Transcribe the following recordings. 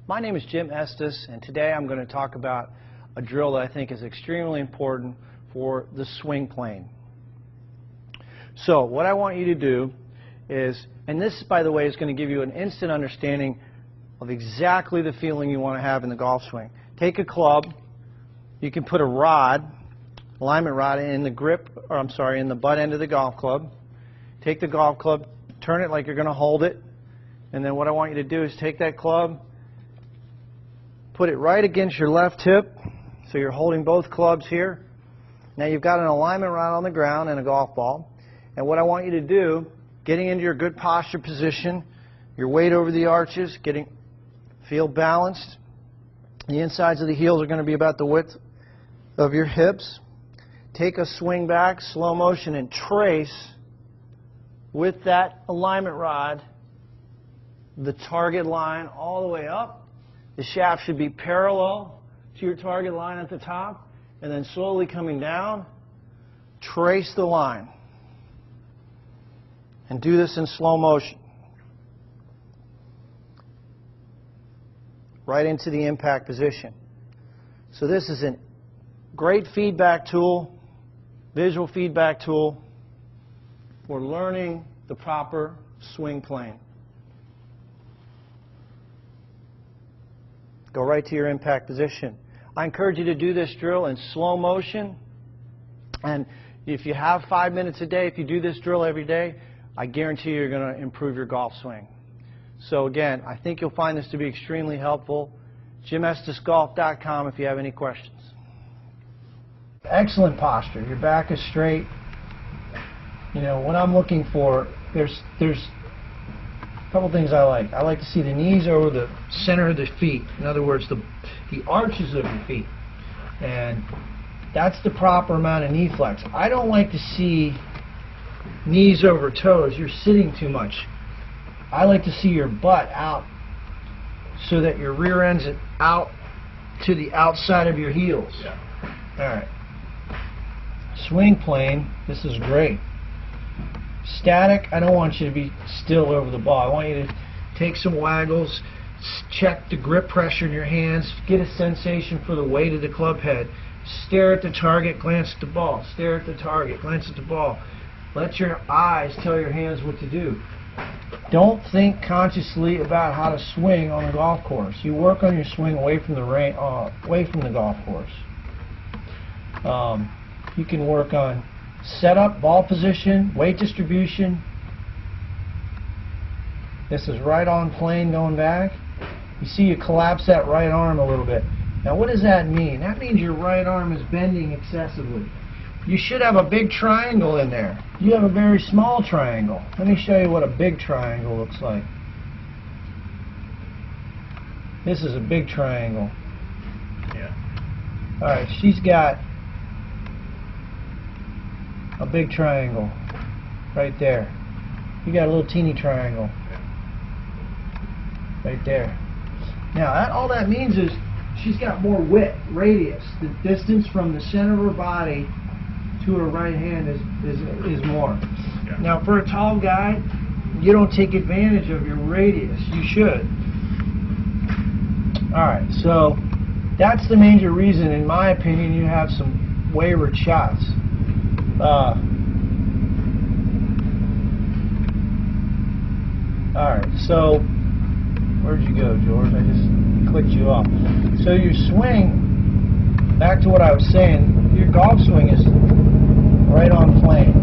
My name is Jim Estes, and today I'm going to talk about a drill that I think is extremely important for the swing plane. So what I want you to do is, and this by the way is going to give you an instant understanding of exactly the feeling you want to have in the golf swing. Take a club, you can put a rod, alignment rod in the grip, or I'm sorry, in the butt end of the golf club. Take the golf club, turn it like you're going to hold it, and then what I want you to do is take that club, put it right against your left hip, so you're holding both clubs here. Now you've got an alignment rod on the ground and a golf ball, and what I want you to do, getting into your good posture position, your weight over the arches, feel balanced. The insides of the heels are going to be about the width of your hips. Take a swing back, slow motion, and trace with that alignment rod the target line all the way up. The shaft should be parallel to your target line at the top, and then slowly coming down, trace the line. And do this in slow motion. Right into the impact position. So this is a great feedback tool, visual feedback tool for learning the proper swing plane. Go right to your impact position. I encourage you to do this drill in slow motion, and if you have 5 minutes a day, if you do this drill every day, I guarantee you're going to improve your golf swing. So again, I think you'll find this to be extremely helpful. JimEstesGolf.com if you have any questions. Excellent posture. Your back is straight. You know, what I'm looking for, there's a couple things I like. I like to see the knees over the center of the feet. In other words, the arches of your feet. And that's the proper amount of knee flex. I don't like to see knees over toes. You're sitting too much. I like to see your butt out so that your rear end's out to the outside of your heels. Yeah. All right. Swing plane, this is great. Static, I don't want you to be still over the ball. I want you to take some waggles, check the grip pressure in your hands, get a sensation for the weight of the club head. Stare at the target, glance at the ball. Stare at the target, glance at the ball. Let your eyes tell your hands what to do. Don't think consciously about how to swing on a golf course. You work on your swing away from the golf course. You can work on setup, ball position, weight distribution. This is right on plane going back. You see you collapse that right arm a little bit. Now what does that mean? That means your right arm is bending excessively. You should have a big triangle in there. You have a very small triangle. Let me show you what a big triangle looks like. This is a big triangle. Yeah. Alright, she's got a big triangle right there. You got a little teeny triangle right there. Now all that means is she's got more width, radius. The distance from the center of her body to her right hand is more. Yeah. Now for a tall guy, you don't take advantage of your radius. You should. Alright, so that's the major reason, in my opinion, you have some wayward shots. Alright, so where'd you go, George? I just clicked you off. So your swing, back to what I was saying, your golf swing is right on plane.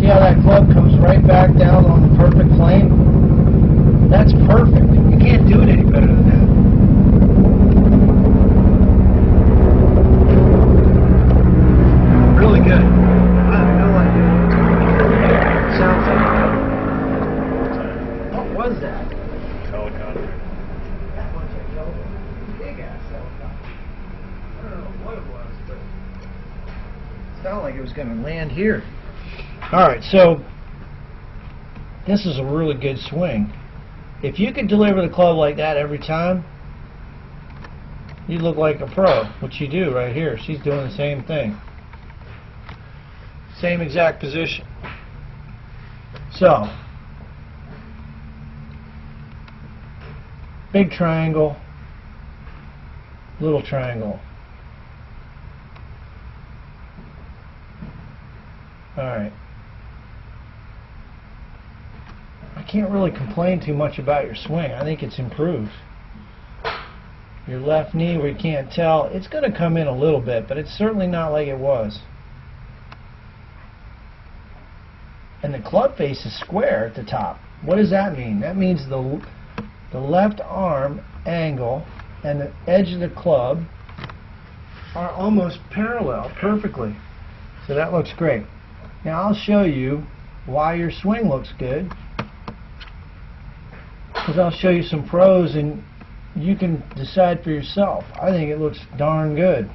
See how that club comes right back down on the perfect plane? That's perfect. You can't do it any better than that. Really good. I have no idea. It sounds like. What was that? Helicopter. That was a helicopter. Big ass helicopter. I don't know what it was, but it sounded like it was going to land here. Alright, so this is a really good swing. If you could deliver the club like that every time, you'd look like a pro, which you do right here. She's doing the same thing. Same exact position. So, big triangle, little triangle. Alright. I can't really complain too much about your swing. I think it's improved. Your left knee, where you can't tell, it's going to come in a little bit, but it's certainly not like it was. And the club face is square at the top. What does that mean? That means the left arm angle and the edge of the club are almost parallel perfectly. So that looks great. Now I'll show you why your swing looks good, because I'll show you some pros and you can decide for yourself. I think it looks darn good.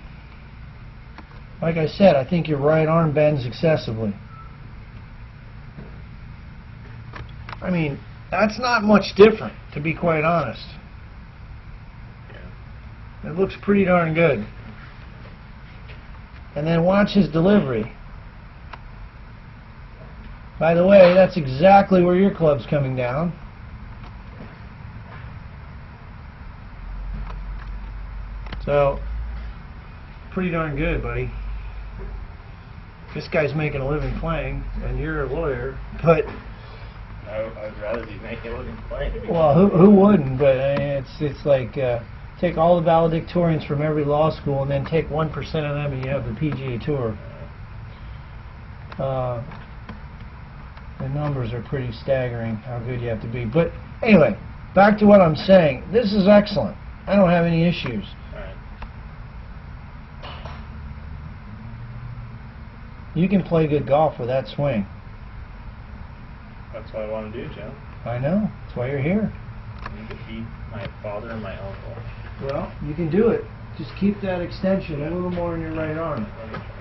Like I said, I think your right arm bends excessively. I mean, that's not much different, to be quite honest. It looks pretty darn good. And then watch his delivery. By the way, that's exactly where your club's coming down. So, pretty darn good, buddy. This guy's making a living playing, and you're a lawyer, but... I'd rather be making a living playing. Well, who wouldn't? But it's like take all the valedictorians from every law school and then take 1% of them and you have the PGA Tour. The numbers are pretty staggering, how good you have to be. But anyway, back to what I'm saying. This is excellent. I don't have any issues. Alright. You can play good golf with that swing. That's what I want to do, Jim. I know. That's why you're here. I need to beat my father and my uncle. Well, you can do it. Just keep that extension a little more in your right arm. Let me try.